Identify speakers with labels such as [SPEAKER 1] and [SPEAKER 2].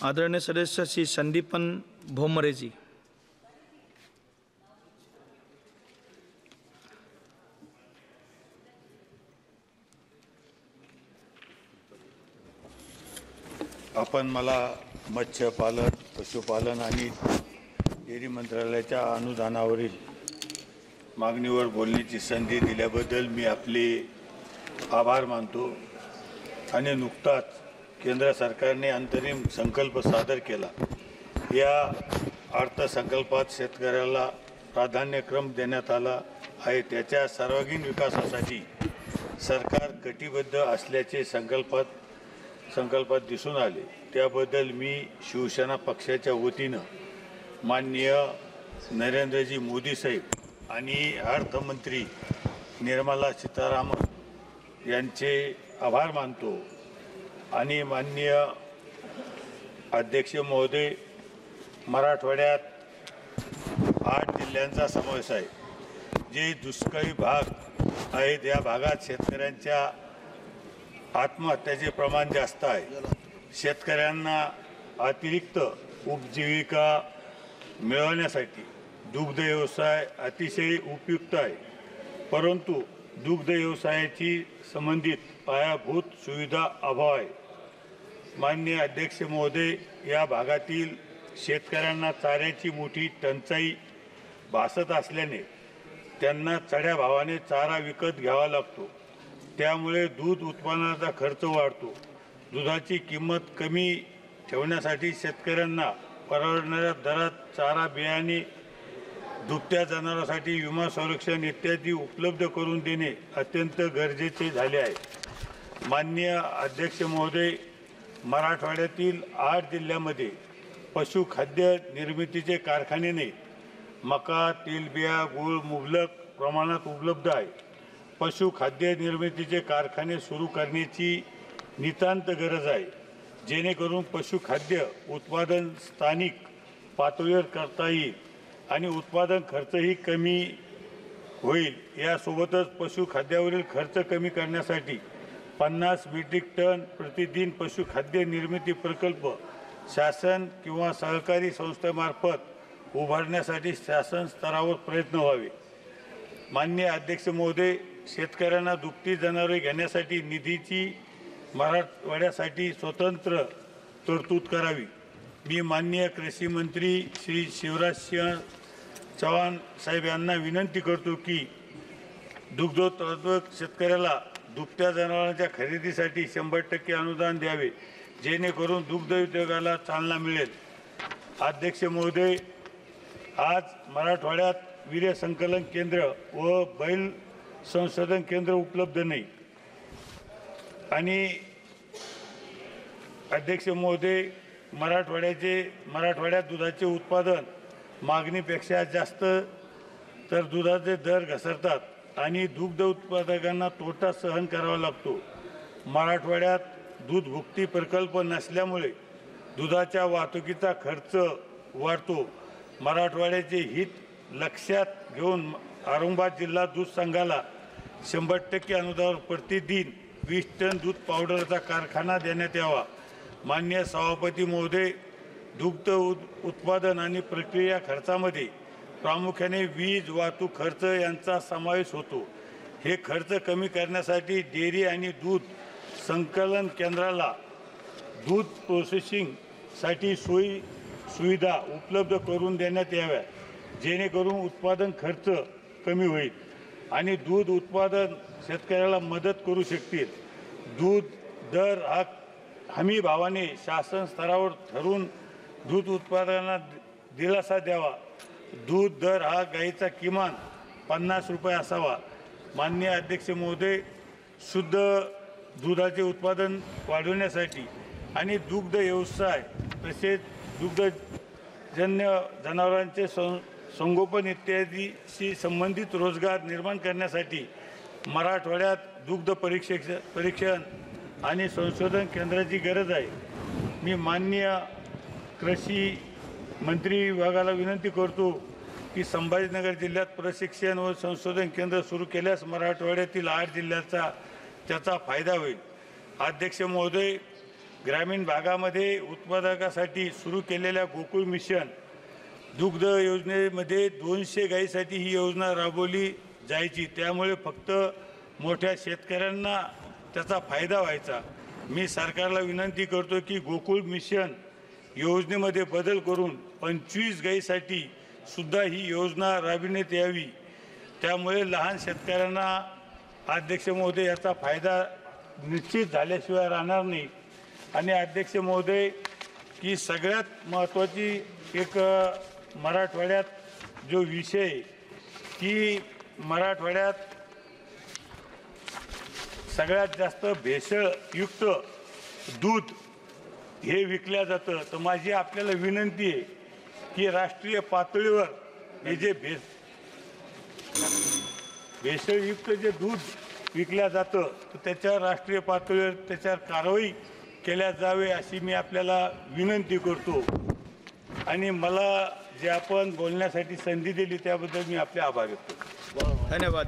[SPEAKER 1] आदरणीय सदस्य श्री संदीपन भोमरे जी।
[SPEAKER 2] आपण मला मत्स्यपालन, पशुपालन आणि डेअरी मंत्रालयाच्या अनुदानावरील मागणीवर बोलण्याची संधी दिल्याबद्दल मी आपले आभार मानतो। आणि नुकताच केंद्र सरकारने अंतरिम संकल्प सादर केला। या अर्थसंकल्पात शेतकऱ्याला प्राधान्यक्रम देण्यात आला आहे। त्याच्या सर्वांगीण विकासासाठी सरकार कटिबद्ध असल्याचे संकल्पात दिसून आले। त्याबद्दल मी शिवसेना पक्षाच्या वतीनं माननीय नरेंद्रजी मोदी साहेब आणि अर्थमंत्री निर्मला सीतारामन यांचे आभार मानतो। आणि माननीय अध्यक्ष महोदय, मराठवाड्यात 8 जिल्ह्यांचा समावेश आहे। जे दुष्काळी भाग आहेत या भागात शेतकऱ्यांच्या आत्महत्याचे प्रमाण जास्त आहे। शेतकऱ्यांना अतिरिक्त उपजीविका मिळवण्यासाठी दुग्ध व्यवसाय अतिशय उपयुक्त आहे, परंतु दुग्ध व्यवसायाची संबंधित पायाभूत सुविधा अभाव आहे। माननीय अध्यक्ष महोदय, या भागातील शेतकऱ्यांना चाऱ्याची मोठी टंचाई भासत असल्याने त्यांना चढ्या भावाने चारा विकत घ्यावा लागतो। त्यामुळे दूध उत्पादनाचा खर्च वाढतो। दुधाची किंमत कमी ठेवण्यासाठी शेतकऱ्यांना परवडणाऱ्या दरात चारा, बियाणे, दुभत्या जनावरांसाठी विमा संरक्षण इत्यादी उपलब्ध करून देणे अत्यंत गरजेचे झाले आहे। माननीय अध्यक्ष महोदय, मराठवाड्यातील 8 जिल्ह्यांमध्ये पशुखाद्य निर्मितीचे कारखाने नाहीत। मका, तेलबिया, गूळ मुबलक प्रमाणात उपलब्ध आहे। पशुखाद्य निर्मितीचे कारखाने सुरू करण्याची नितांत गरज आहे, जेणेकरून पशुखाद्य उत्पादन स्थानिक पातळीवर करता येईल आणि उत्पादन खर्चही कमी होईल। यासोबतच पशुखाद्यावरील खर्च कमी करण्यासाठी 50 मेट्रिक टन प्रतिदिन पशुखाद्य निर्मिती प्रकल्प शासन किंवा सहकारी संस्थेमार्फत उभारण्यासाठी शासन स्तरावर प्रयत्न व्हावे। माननीय अध्यक्ष महोदय, शेतकऱ्यांना दुभती जनावरे घेण्यासाठी निधीची मराठवाड्यासाठी स्वतंत्र तरतूद करावी। मी माननीय कृषी मंत्री श्री शिवराजसिंह चौहान साहेब यांना विनंती करतो की दुग्धोत्पादक शेतकऱ्याला दुभत्या जनावरांच्या खरेदीसाठी 100% अनुदान द्यावे, जेणेकरून दुग्ध उद्योगाला चालना मिळेल। अध्यक्ष महोदय, आज मराठवाड्यात वीर्य संकलन केंद्र व बैल संशोधन केंद्र उपलब्ध नाही। आणि अध्यक्ष महोदय, मराठवाड्यात दुधाचे उत्पादन मागणीपेक्षा जास्त, तर दुधाचे दर घसरतात आणि दुग्ध उत्पादकांना तोटा सहन करावा लागतो। मराठवाड्यात दूध भुकटी प्रकल्प नसल्यामुळे दुधाच्या वाहतुकीचा खर्च वाढतो। मराठवाड्याचे हित लक्षात घेऊन औरंगाबाद जिल्हा दूध संघाला 100% अनुदानावर प्रतिदिन 20 टन दूध पावडरचा कारखाना देण्यात यावा। माननीय सभापती महोदय, दुग्ध उत्पादन आणि प्रक्रिया खर्चामध्ये प्रामुख्याने वीज, वाहतूक खर्च यांचा समावेश होतो। हे खर्च कमी करण्यासाठी डेअरी आणि दूध संकलन केंद्राला दूध प्रोसेसिंगसाठी सुविधा उपलब्ध करून देण्यात याव्या, जेणेकरून उत्पादन खर्च कमी होईल आणि दूध उत्पादन शेतकऱ्याला मदत करू शकतील। दूध दर हा हमी भावाने शासन स्तरावर ठरवून दूध उत्पादनांना दिलासा द्यावा। दूध दर हा गाईचा किमान 50 रुपये असावा। माननीय अध्यक्ष महोदय, शुद्ध दुधाचे उत्पादन वाढवण्यासाठी आणि दुग्ध व्यवसाय तसेच दुग्धजन्य जनावरांचे संगोपन इत्यादीशी संबंधित रोजगार निर्माण करण्यासाठी मराठवाड्यात दुग्ध परीक्षण आणि संशोधन केंद्राची गरज आहे। मी माननीय कृषी मंत्री विभागाला विनंती करतो की संभाजीनगर जिल्ह्यात प्रशिक्षण व संशोधन केंद्र सुरू केल्यास मराठवाड्यातील 8 जिल्ह्याचा त्याचा फायदा होईल। अध्यक्ष महोदय, ग्रामीण भागामध्ये उत्पादकासाठी सुरू केलेल्या गोकुळ मिशन दुग्ध योजनेमध्ये 200 गायीसाठी ही योजना राबवली जायची. त्यामुळे फक्त मोठ्या शेतकऱ्यांना त्याचा फायदा व्हायचा. मी सरकारला विनंती करतो की गोकुळ मिशन योजनेमध्ये बदल करून 25 गायीसाठी सुद्धा ही योजना राबविण्यात यावी. त्यामुळे लहान शेतकऱ्यांना अध्यक्ष महोदय याचा फायदा निश्चित झाल्याशिवाय राहणार नाही. आणि अध्यक्ष महोदय की सगळ्यात महत्त्वाची एक मराठवाड्यात जो विषय की मराठवाड्यात सगळ्यात जास्त भेसळयुक्त दूध हे विकल्या जातं. तर माझी आपल्याला विनंती आहे की राष्ट्रीय पातळीवर हे जे भेसळयुक्त जे दूध विकल्या जातं तर त्याच्यावर राष्ट्रीय पातळीवर त्याच्यावर कारवाई केल्या जावे अशी मी आपल्याला विनंती करतो. आणि मला जे आपण बोलण्यासाठी संधी दिली त्याबद्दल मी आपले आभार व्यक्त करतो.
[SPEAKER 1] धन्यवाद.